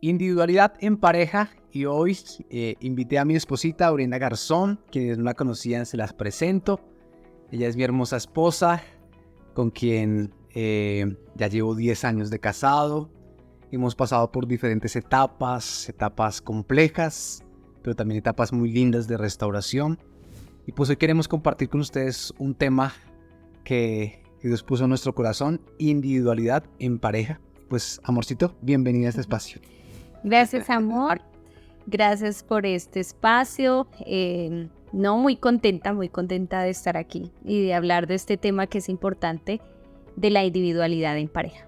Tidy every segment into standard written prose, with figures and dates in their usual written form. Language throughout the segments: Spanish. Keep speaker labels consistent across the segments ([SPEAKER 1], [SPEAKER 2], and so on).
[SPEAKER 1] Individualidad en pareja, y hoy invité a mi esposita Brenda Garzón. Quienes no la conocían se las presento. Ella es mi hermosa esposa, con quien ya llevo 10 años de casado. Hemos pasado por diferentes etapas complejas, pero también etapas muy lindas de restauración. Y pues hoy queremos compartir con ustedes un tema que Dios puso en nuestro corazón: individualidad en pareja. Pues, amorcito, bienvenida a este espacio.
[SPEAKER 2] Gracias, amor. Gracias por este espacio. Muy contenta de estar aquí y de hablar de este tema que es importante, de la individualidad en pareja.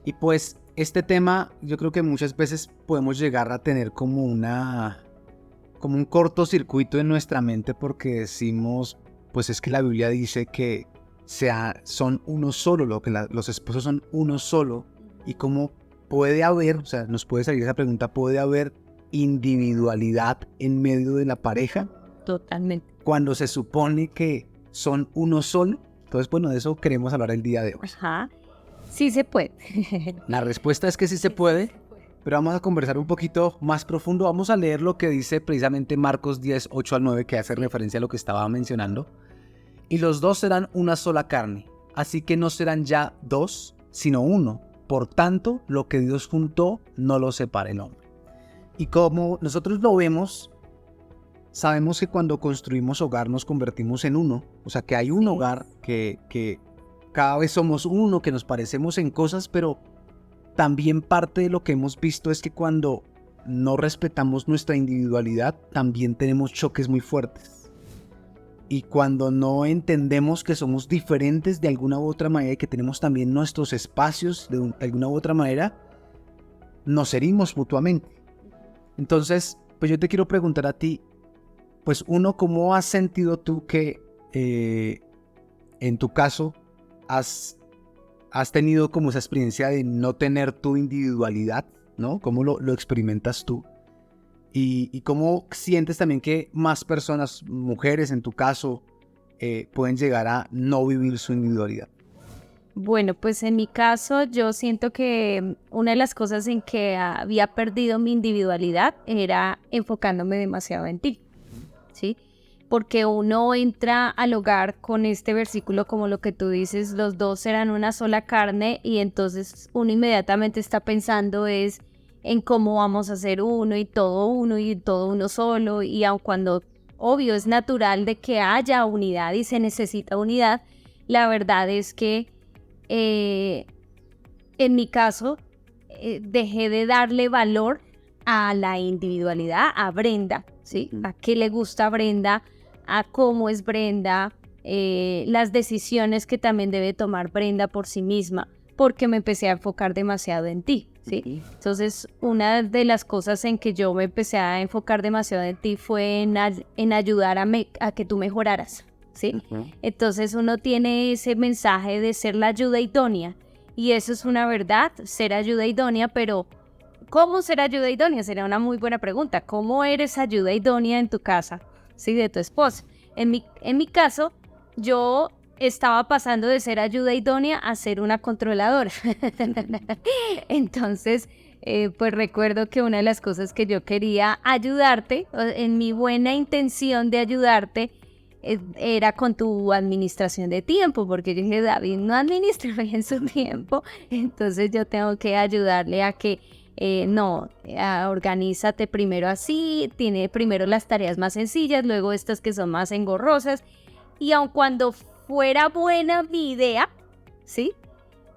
[SPEAKER 1] Y pues este tema yo creo que muchas veces podemos llegar a tener como un cortocircuito en nuestra mente, porque decimos, pues es que la Biblia dice que son uno solo, los esposos son uno solo. Y cómo puede haber, nos puede salir esa pregunta: ¿puede haber individualidad en medio de la pareja?
[SPEAKER 2] Totalmente.
[SPEAKER 1] Cuando se supone que son uno solo. Entonces, bueno, de eso queremos hablar el día de hoy.
[SPEAKER 2] Ajá. Sí se puede.
[SPEAKER 1] La respuesta es que sí se puede, pero vamos a conversar un poquito más profundo. Vamos a leer lo que dice precisamente Marcos 10, 8 al 9, que hace referencia a lo que estaba mencionando. Y los dos serán una sola carne, así que no serán ya dos, sino uno. Por tanto, lo que Dios juntó, no lo separe el hombre. Y como nosotros lo vemos, sabemos que cuando construimos hogar nos convertimos en uno. O sea, que hay un hogar, que cada vez somos uno, que nos parecemos en cosas, pero también parte de lo que hemos visto es que cuando no respetamos nuestra individualidad, también tenemos choques muy fuertes. Y cuando no entendemos que somos diferentes de alguna u otra manera y que tenemos también nuestros espacios de alguna u otra manera, nos herimos mutuamente. Entonces, pues yo te quiero preguntar a ti, pues uno, ¿cómo has sentido tú que en tu caso has tenido como esa experiencia de no tener tu individualidad, ¿no? ¿Cómo lo experimentas tú? Y cómo sientes también que más personas, mujeres en tu caso, pueden llegar a no vivir su individualidad?
[SPEAKER 2] Bueno, pues en mi caso yo siento que una de las cosas en que había perdido mi individualidad era enfocándome demasiado en ti, ¿sí? Porque uno entra al hogar con este versículo, como lo que tú dices, los dos serán una sola carne, y entonces uno inmediatamente está pensando en cómo vamos a ser uno y todo uno solo, y aun cuando obvio es natural de que haya unidad y se necesita unidad, la verdad es que en mi caso dejé de darle valor a la individualidad, a Brenda, ¿sí? A qué le gusta a Brenda, a cómo es Brenda, las decisiones que también debe tomar Brenda por sí misma, porque me empecé a enfocar demasiado en ti, ¿sí? Entonces, una de las cosas en que yo me empecé a enfocar demasiado en ti fue en ayudar a que tú mejoraras, ¿sí? Entonces, uno tiene ese mensaje de ser la ayuda idónea, y eso es una verdad, ser ayuda idónea, pero ¿cómo ser ayuda idónea? Sería una muy buena pregunta. ¿Cómo eres ayuda idónea en tu casa? Sí, de tu esposa. En mi caso, yo estaba pasando de ser ayuda idónea a ser una controladora. Entonces, pues recuerdo que una de las cosas que yo quería ayudarte, en mi buena intención de ayudarte, era con tu administración de tiempo, porque yo dije, David no administra bien su tiempo, entonces yo tengo que ayudarle a que organízate primero así, tiene primero las tareas más sencillas, luego estas que son más engorrosas. Y aun cuando fuera buena mi idea, ¿sí?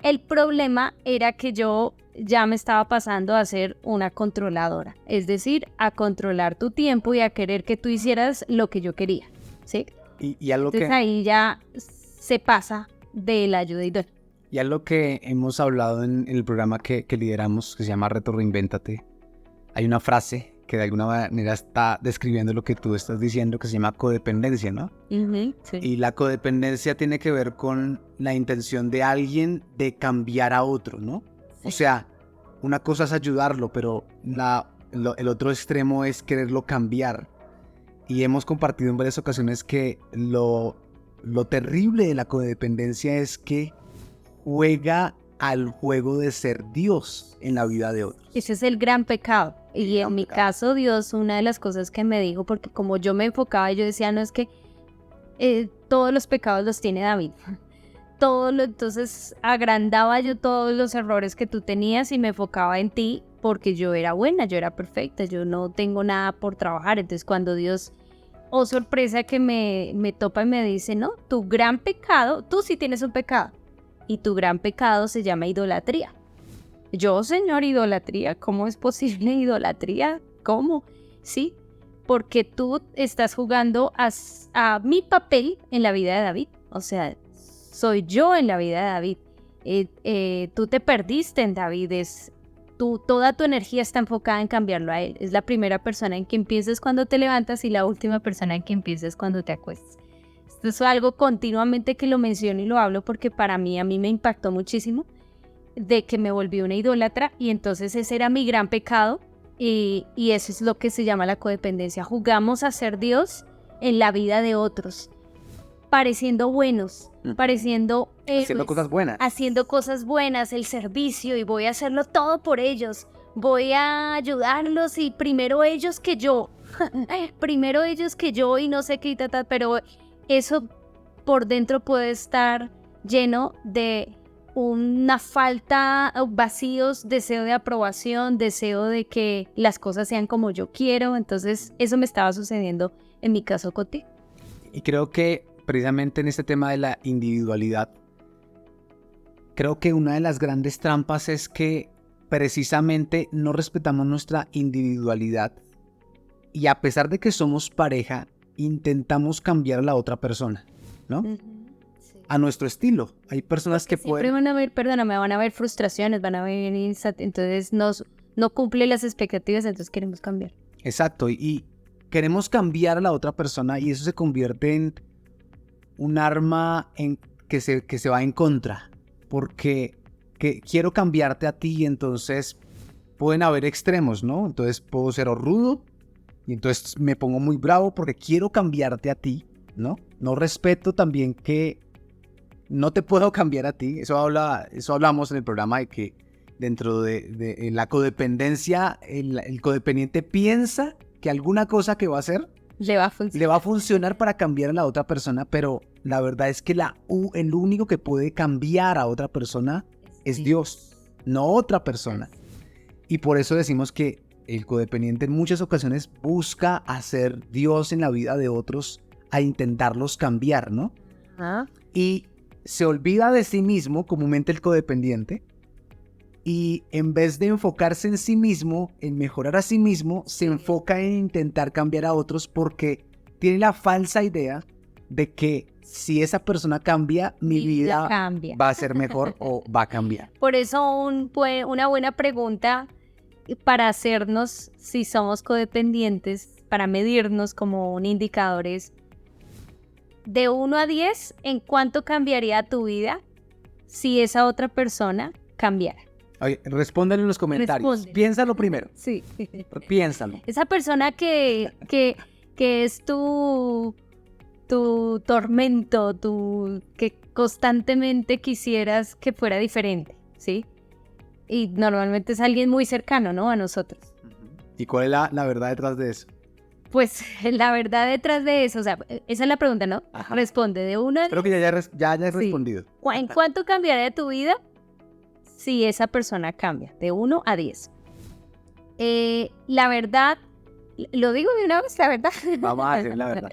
[SPEAKER 2] El problema era que yo ya me estaba pasando a ser una controladora, es decir, a controlar tu tiempo y a querer que tú hicieras lo que yo quería, ¿sí? Entonces ahí ya se pasa de la ayuda idónea.
[SPEAKER 1] Y algo que hemos hablado en el programa que lideramos, que se llama Reto Reinvéntate, hay una frase que de alguna manera está describiendo lo que tú estás diciendo, que se llama codependencia, ¿no?
[SPEAKER 2] Sí.
[SPEAKER 1] Y la codependencia tiene que ver con la intención de alguien de cambiar a otro, ¿no? Sí. O sea, una cosa es ayudarlo, pero el otro extremo es quererlo cambiar. Y hemos compartido en varias ocasiones que lo terrible de la codependencia es que juega al juego de ser Dios en la vida de otros.
[SPEAKER 2] Ese es el gran pecado. Y en mi caso, Dios, una de las cosas que me dijo, porque como yo me enfocaba, yo decía, no, es que todos los pecados los tiene David. Entonces agrandaba yo todos los errores que tú tenías y me enfocaba en ti porque yo era buena, yo era perfecta, yo no tengo nada por trabajar. Entonces cuando Dios, oh sorpresa, que me topa y me dice, no, tu gran pecado, tú sí tienes un pecado y tu gran pecado se llama idolatría. Yo, Señor, idolatría, ¿cómo es posible idolatría? ¿Cómo? Sí, porque tú estás jugando a mi papel en la vida de David. O sea, soy yo en la vida de David. Tú te perdiste en David. Toda tu energía está enfocada en cambiarlo a él. Es la primera persona en quien piensas cuando te levantas y la última persona en quien piensas cuando te acuestas. Esto es algo continuamente que lo menciono y lo hablo porque a mí me impactó muchísimo, de que me volví una idólatra, y entonces ese era mi gran pecado, y eso es lo que se llama la codependencia. Jugamos a ser Dios en la vida de otros, pareciendo buenos, pareciendo héroes, haciendo cosas buenas, el servicio, y voy a hacerlo todo por ellos, voy a ayudarlos y primero ellos que yo, y no sé qué, pero eso por dentro puede estar lleno de una falta, vacíos, deseo de aprobación, deseo de que las cosas sean como yo quiero. Entonces eso me estaba sucediendo en mi caso contigo.
[SPEAKER 1] Y creo que precisamente en este tema de la individualidad, creo que una de las grandes trampas es que precisamente no respetamos nuestra individualidad, y a pesar de que somos pareja, intentamos cambiar a la otra persona, ¿no? A nuestro estilo. Hay personas que
[SPEAKER 2] siempre van a haber frustraciones, van a haber entonces no cumple las expectativas, entonces queremos cambiar.
[SPEAKER 1] Exacto, y queremos cambiar a la otra persona, y eso se convierte en un arma que se va en contra, porque quiero cambiarte a ti, y entonces pueden haber extremos, ¿no? Entonces puedo ser rudo, y entonces me pongo muy bravo porque quiero cambiarte a ti, ¿no? No respeto también que no te puedo cambiar a ti. Eso hablamos en el programa, de que dentro de la codependencia, el codependiente piensa que alguna cosa que va a hacer le va a funcionar para cambiar a la otra persona, pero la verdad es que el único que puede cambiar a otra persona es Dios, no otra persona. Y por eso decimos que el codependiente en muchas ocasiones busca hacer Dios en la vida de otros, a intentarlos cambiar, ¿no? Y se olvida de sí mismo, comúnmente el codependiente, y en vez de enfocarse en sí mismo, en mejorar a sí mismo, se enfoca en intentar cambiar a otros, porque tiene la falsa idea de que si esa persona cambia, mi vida va a ser mejor o va a cambiar.
[SPEAKER 2] Por eso una buena pregunta para hacernos si somos codependientes, para medirnos como un indicador, es: de 1 a 10, ¿en cuánto cambiaría tu vida si esa otra persona cambiara?
[SPEAKER 1] Oye, respóndelo en los comentarios. Piénsalo primero.
[SPEAKER 2] Sí.
[SPEAKER 1] Piénsalo.
[SPEAKER 2] Esa persona que es tu tormento, que constantemente quisieras que fuera diferente, ¿sí? Y normalmente es alguien muy cercano, ¿no? A nosotros.
[SPEAKER 1] ¿Y cuál es la verdad detrás de eso?
[SPEAKER 2] Pues la verdad detrás de eso, o sea, esa es la pregunta, ¿no? Ajá. Responde de 1 a 10.
[SPEAKER 1] Creo que ya hayas respondido.
[SPEAKER 2] ¿En cuánto cambiaría tu vida si esa persona cambia? De 1 a 10. La verdad, lo digo de una vez, la verdad.
[SPEAKER 1] Vamos a hacer la verdad.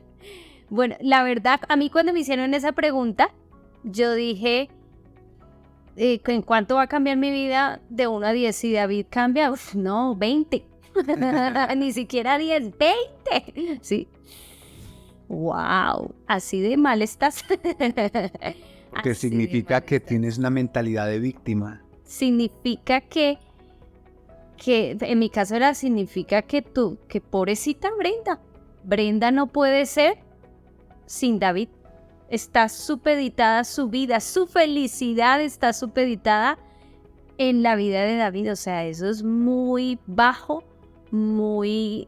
[SPEAKER 2] Bueno, la verdad, a mí cuando me hicieron esa pregunta, yo dije, ¿en cuánto va a cambiar mi vida de 1 a 10? Si David cambia, no, 20. Ni siquiera 10, 20. Sí. Wow, así de mal estás.
[SPEAKER 1] Porque así significa que tienes una mentalidad de víctima.
[SPEAKER 2] Significa que en mi caso significa que pobrecita Brenda no puede ser sin David. Está supeditada su vida, su felicidad está supeditada en la vida de David. O sea, eso es muy bajo,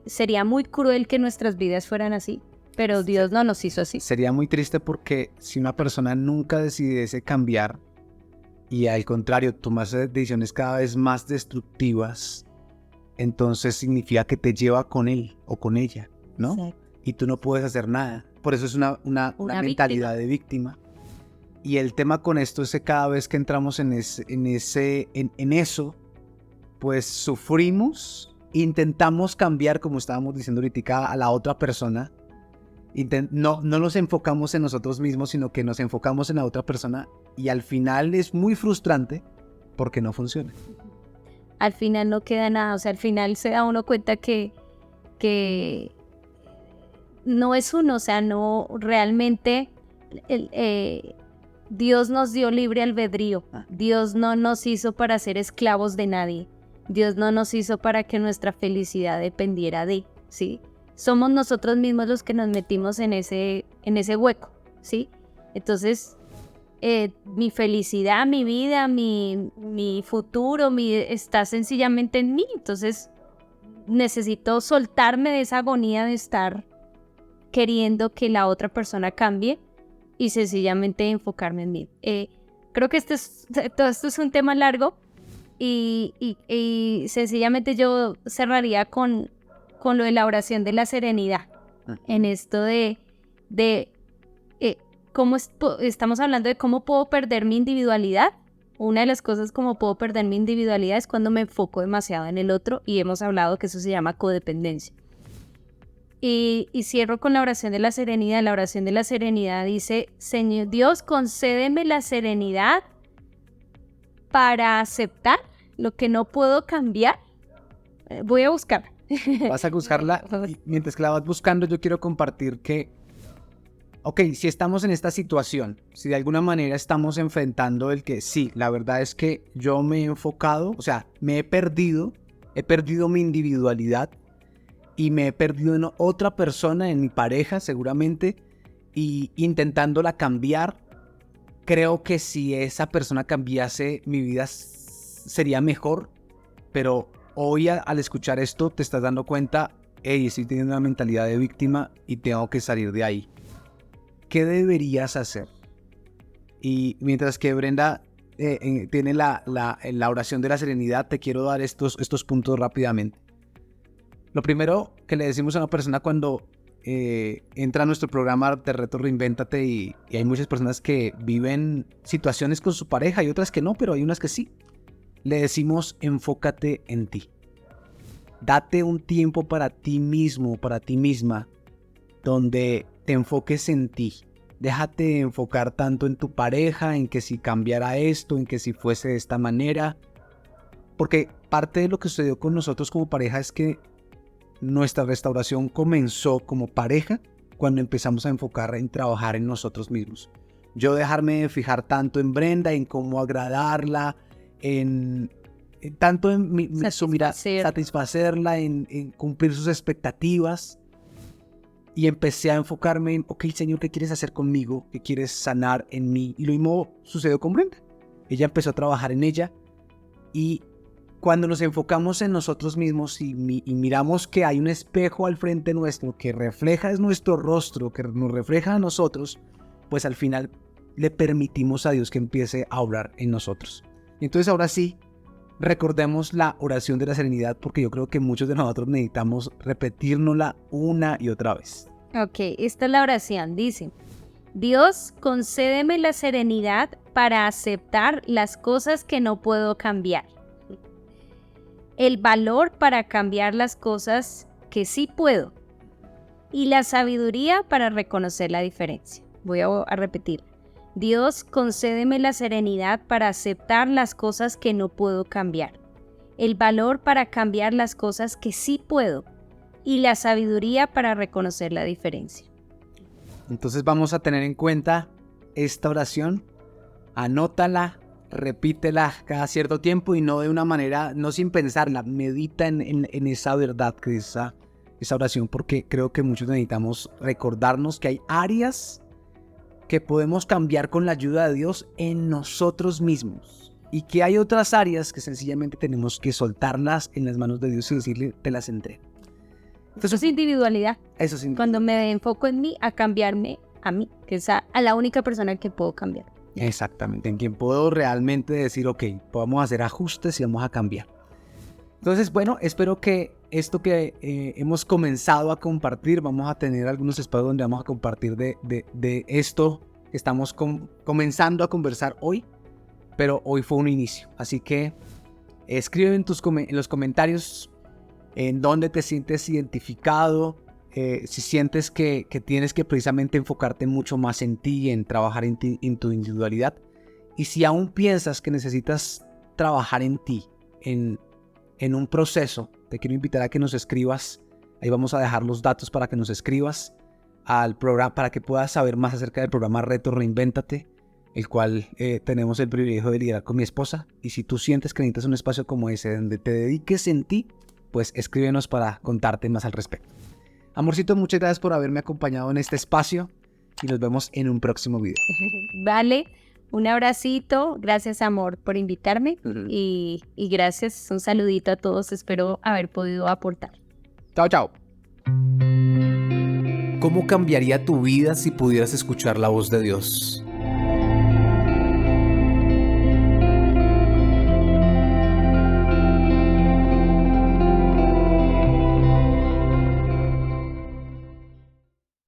[SPEAKER 2] sería muy cruel que nuestras vidas fueran así, pero Dios no nos hizo así.
[SPEAKER 1] Sería muy triste, porque si una persona nunca decidiese cambiar, y al contrario tomas decisiones cada vez más destructivas, entonces significa que te lleva con él o con ella, ¿no?
[SPEAKER 2] Exacto.
[SPEAKER 1] Y tú no puedes hacer nada. Por eso es una mentalidad de víctima. Y el tema con esto es que cada vez que entramos en eso, pues sufrimos, intentamos cambiar, como estábamos diciendo ahorita, a la otra persona. No nos enfocamos en nosotros mismos, sino que nos enfocamos en la otra persona, y al final es muy frustrante porque no funciona.
[SPEAKER 2] Al final no queda nada, o sea, al final se da uno cuenta que no es uno, o sea, no realmente Dios nos dio libre albedrío. Dios no nos hizo para ser esclavos de nadie. Dios no nos hizo para que nuestra felicidad dependiera de, ¿sí? Somos nosotros mismos los que nos metimos en ese hueco, ¿sí? Entonces, mi felicidad, mi vida, mi futuro, está sencillamente en mí. Entonces, necesito soltarme de esa agonía de estar queriendo que la otra persona cambie y sencillamente enfocarme en mí. Creo que todo esto es un tema largo y sencillamente yo cerraría con lo de la oración de la serenidad. En esto de cómo estamos hablando de cómo puedo perder mi individualidad. Una de las cosas como puedo perder mi individualidad es cuando me enfoco demasiado en el otro, y hemos hablado que eso se llama codependencia. Y cierro con la oración de la serenidad. La oración de la serenidad dice: Señor Dios, concédeme la serenidad para aceptar lo que no puedo cambiar. Voy a buscarla.
[SPEAKER 1] Vas a buscarla, y mientras que la vas buscando, yo quiero compartir que, ok, si estamos en esta situación, si de alguna manera estamos enfrentando el que sí, la verdad es que yo me he enfocado, o sea, me he perdido mi individualidad y me he perdido en otra persona, en mi pareja seguramente, y intentándola cambiar. Creo que si esa persona cambiase, mi vida sería mejor, pero hoy al escuchar esto te estás dando cuenta, hey, estoy teniendo una mentalidad de víctima y tengo que salir de ahí. ¿Qué deberías hacer? Y mientras que Brenda tiene la oración de la serenidad, te quiero dar estos puntos rápidamente. Lo primero que le decimos a una persona cuando entra a nuestro programa de Reto Reinvéntate, y hay muchas personas que viven situaciones con su pareja y otras que no, pero hay unas que sí. Le decimos: enfócate en ti. Date un tiempo para ti mismo, para ti misma, donde te enfoques en ti. Déjate enfocar tanto en tu pareja, en que si cambiara esto, en que si fuese de esta manera. Porque parte de lo que sucedió con nosotros como pareja es que nuestra restauración comenzó como pareja cuando empezamos a enfocar en trabajar en nosotros mismos. Yo dejarme de fijar tanto en Brenda, en cómo agradarla, tanto en satisfacerla, en cumplir sus expectativas, y empecé a enfocarme en, ok, Señor, ¿qué quieres hacer conmigo? ¿Qué quieres sanar en mí? Y lo mismo sucedió con Brenda. Ella empezó a trabajar en ella, y cuando nos enfocamos en nosotros mismos y miramos que hay un espejo al frente nuestro que refleja es nuestro rostro, que nos refleja a nosotros, pues al final le permitimos a Dios que empiece a obrar en nosotros. Y entonces ahora sí, recordemos la oración de la serenidad, porque yo creo que muchos de nosotros necesitamos repetírnosla una y otra vez.
[SPEAKER 2] Ok, esta es la oración. Dice: Dios, concédeme la serenidad para aceptar las cosas que no puedo cambiar, el valor para cambiar las cosas que sí puedo, y la sabiduría para reconocer la diferencia. Voy a repetir. Dios, concédeme la serenidad para aceptar las cosas que no puedo cambiar, el valor para cambiar las cosas que sí puedo, y la sabiduría para reconocer la diferencia.
[SPEAKER 1] Entonces vamos a tener en cuenta esta oración, anótala, repítela cada cierto tiempo, y no de una manera, no sin pensarla, medita en esa verdad que es esa oración, porque creo que muchos necesitamos recordarnos que hay áreas que podemos cambiar con la ayuda de Dios en nosotros mismos, y que hay otras áreas que sencillamente tenemos que soltarlas en las manos de Dios y decirle: te las entrego.
[SPEAKER 2] Entonces, eso es individualidad.
[SPEAKER 1] Eso es individualidad.
[SPEAKER 2] Cuando me enfoco en mí, a cambiarme a mí, que es a la única persona que puedo cambiar.
[SPEAKER 1] Exactamente, en quien puedo realmente decir, ok, podemos hacer ajustes y vamos a cambiar. Entonces, bueno, espero que esto que hemos comenzado a compartir, vamos a tener algunos espacios donde vamos a compartir de esto que estamos comenzando a conversar hoy, pero hoy fue un inicio. Así que escribe en los comentarios en dónde te sientes identificado, si sientes que tienes que precisamente enfocarte mucho más en ti, en trabajar en tu individualidad. Y si aún piensas que necesitas trabajar en ti, en un proceso, te quiero invitar a que nos escribas. Ahí vamos a dejar los datos para que nos escribas al programa, para que puedas saber más acerca del programa Reto Reinvéntate, el cual tenemos el privilegio de liderar con mi esposa. Y si tú sientes que necesitas un espacio como ese donde te dediques en ti, pues escríbenos para contarte más al respecto. Amorcito, muchas gracias por haberme acompañado en este espacio y nos vemos en un próximo video.
[SPEAKER 2] Vale, un abracito, gracias amor por invitarme y gracias, un saludito a todos, espero haber podido aportar.
[SPEAKER 1] Chao, chao. ¿Cómo cambiaría tu vida si pudieras escuchar la voz de Dios?